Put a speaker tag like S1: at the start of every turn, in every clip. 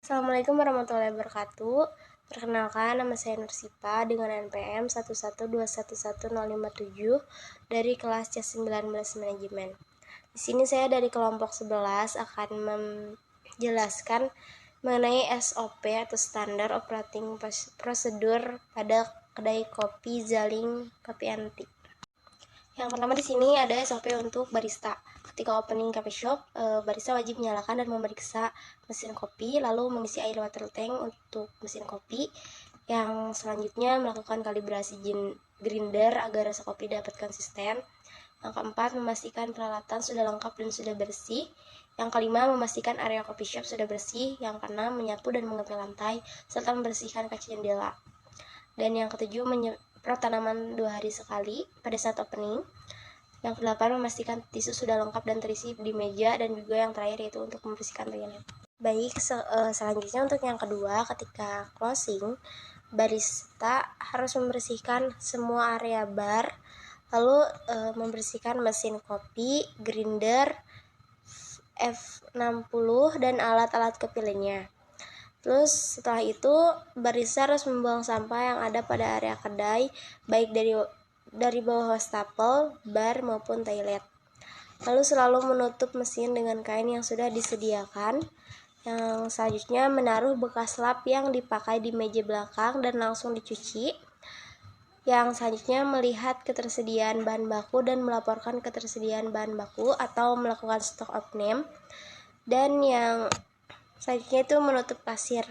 S1: Assalamualaikum warahmatullahi wabarakatuh. Perkenalkan, nama saya Nursipa dengan NPM 112111057 dari kelas C19 Manajemen. Di sini saya dari kelompok 11 akan menjelaskan mengenai SOP atau Standar Operating Procedure pada kedai kopi Zaling Kopi Antik. Yang pertama di sini ada SOP untuk barista. Ketika opening coffee shop, barista wajib menyalakan dan memeriksa mesin kopi, lalu mengisi air water tank untuk mesin kopi. Yang selanjutnya melakukan kalibrasi grinder agar rasa kopi dapat konsisten. Yang keempat, memastikan peralatan sudah lengkap dan sudah bersih. Yang kelima, memastikan area coffee shop sudah bersih. Yang keenam, menyapu dan mengepel lantai serta membersihkan kaca jendela. Dan yang ketujuh, menyemprot tanaman 2 hari sekali pada saat opening. Yang kedelapan, memastikan tisu sudah lengkap dan terisi di meja. Dan juga yang terakhir yaitu untuk membersihkan toilet. Baik, selanjutnya untuk yang kedua, ketika closing, barista harus membersihkan semua area bar, lalu membersihkan mesin kopi, grinder, F60 dan alat-alat kopi lainnya. Terus setelah itu barista harus membuang sampah yang ada pada area kedai, baik dari bawah wastafel, bar maupun toilet. Lalu selalu menutup mesin dengan kain yang sudah disediakan. Yang selanjutnya menaruh bekas lap yang dipakai di meja belakang dan langsung dicuci. Yang selanjutnya melihat ketersediaan bahan baku dan melaporkan ketersediaan bahan baku atau melakukan stock of name. Dan yang selanjutnya itu menutup kasir.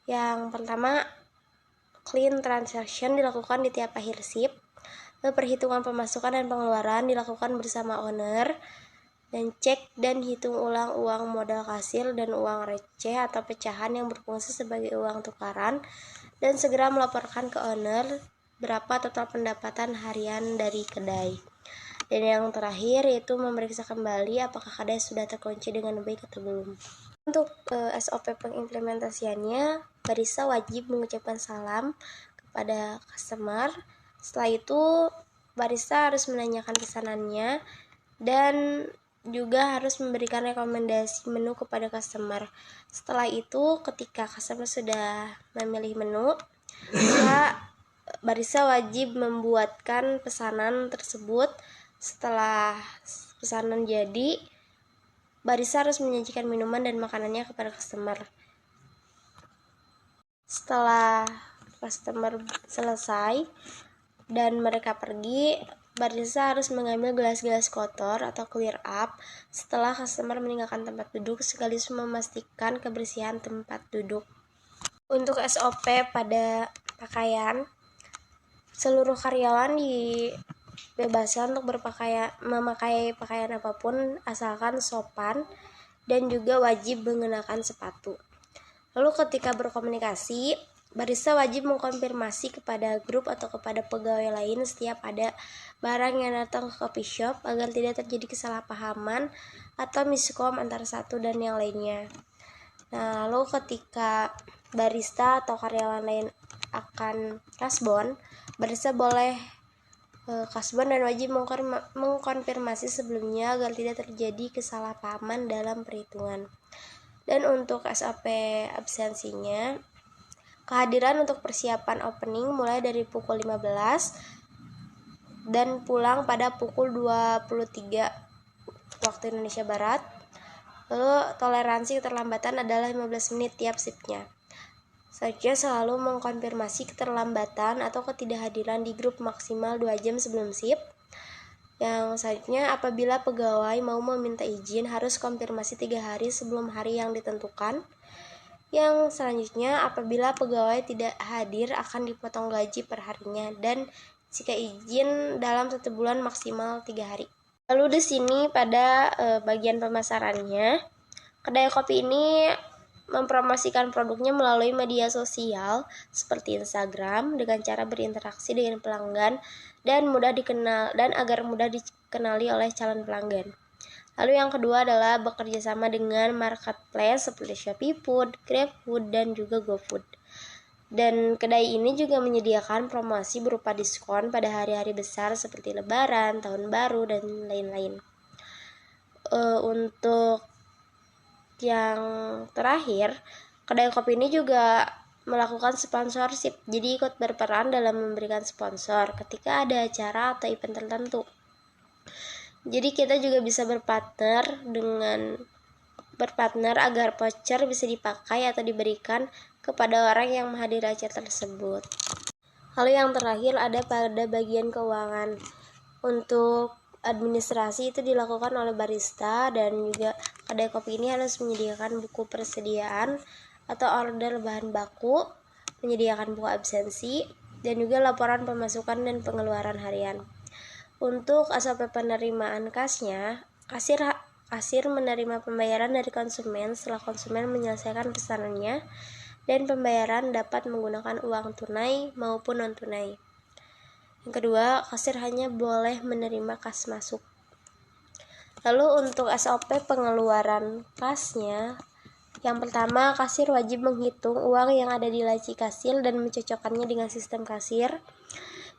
S1: Yang pertama, clean transaction dilakukan di tiap akhir shift. Perhitungan pemasukan dan pengeluaran dilakukan bersama owner. Dan cek dan hitung ulang uang modal kasir dan uang receh atau pecahan yang berfungsi sebagai uang tukaran. Dan segera melaporkan ke owner berapa total pendapatan harian dari kedai. Dan yang terakhir yaitu memeriksa kembali apakah kedai sudah terkunci dengan baik atau belum. Untuk SOP pengimplementasiannya, barista wajib mengucapkan salam kepada customer. Setelah itu, barista harus menanyakan pesanannya dan juga harus memberikan rekomendasi menu kepada customer. Setelah itu, ketika customer sudah memilih menu, maka barista wajib membuatkan pesanan tersebut. Setelah pesanan jadi, barista harus menyajikan minuman dan makanannya kepada customer. Setelah customer selesai dan mereka pergi, barista harus mengambil gelas-gelas kotor atau clear up setelah customer meninggalkan tempat duduk, sekaligus memastikan kebersihan tempat duduk. Untuk SOP pada pakaian, seluruh karyawan dibebaskan untuk memakai pakaian apapun asalkan sopan dan juga wajib mengenakan sepatu. Lalu ketika berkomunikasi, barista wajib mengkonfirmasi kepada grup atau kepada pegawai lain setiap ada barang yang datang ke coffee shop agar tidak terjadi kesalahpahaman atau miskom antara satu dan yang lainnya. Nah, lalu ketika barista atau karyawan lain akan kasbon, barista boleh kasbon dan wajib mengkonfirmasi sebelumnya agar tidak terjadi kesalahpahaman dalam perhitungan. Dan untuk SOP absensinya, kehadiran untuk persiapan opening mulai dari pukul 15 dan pulang pada pukul 23 waktu Indonesia Barat. Lalu toleransi keterlambatan adalah 15 menit tiap shiftnya. Selanjutnya selalu mengkonfirmasi keterlambatan atau ketidakhadiran di grup maksimal 2 jam sebelum shift. Yang selanjutnya, apabila pegawai mau meminta izin harus konfirmasi 3 hari sebelum hari yang ditentukan. Yang selanjutnya, apabila pegawai tidak hadir akan dipotong gaji per harinya, dan jika izin dalam 1 bulan maksimal 3 hari. Lalu di sini pada bagian pemasarannya, kedai kopi ini mempromosikan produknya melalui media sosial seperti Instagram dengan cara berinteraksi dengan pelanggan dan agar mudah dikenali oleh calon pelanggan. Lalu yang kedua adalah bekerja sama dengan marketplace seperti Shopee Food, GrabFood, dan juga GoFood. Dan kedai ini juga menyediakan promosi berupa diskon pada hari-hari besar seperti Lebaran, Tahun Baru, dan lain-lain. Untuk Yang terakhir, kedai kopi ini juga melakukan sponsorship, jadi ikut berperan dalam memberikan sponsor ketika ada acara atau event tertentu. Jadi kita juga bisa berpartner agar voucher bisa dipakai atau diberikan kepada orang yang menghadiri acara tersebut. Lalu yang terakhir ada pada bagian keuangan. Untuk administrasi itu dilakukan oleh barista, dan juga kedai kopi ini harus menyediakan buku persediaan atau order bahan baku, menyediakan buku absensi, dan juga laporan pemasukan dan pengeluaran harian. Untuk SOP penerimaan kasnya, kasir menerima pembayaran dari konsumen setelah konsumen menyelesaikan pesanannya, dan pembayaran dapat menggunakan uang tunai maupun non-tunai. Yang kedua, kasir hanya boleh menerima kas masuk. Lalu untuk SOP pengeluaran kasnya, yang pertama, kasir wajib menghitung uang yang ada di laci kasir dan mencocokkannya dengan sistem kasir.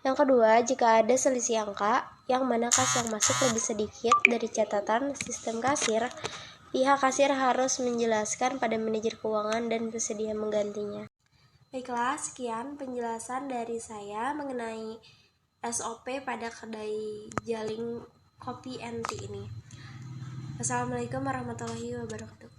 S1: Yang kedua, jika ada selisih angka, yang mana kas yang masuk lebih sedikit dari catatan sistem kasir, pihak kasir harus menjelaskan pada manajer keuangan dan bersedia menggantinya. Baiklah, sekian penjelasan dari saya mengenai SOP pada kedai Jaling Kopi and Tea ini. Wassalamualaikum warahmatullahi wabarakatuh.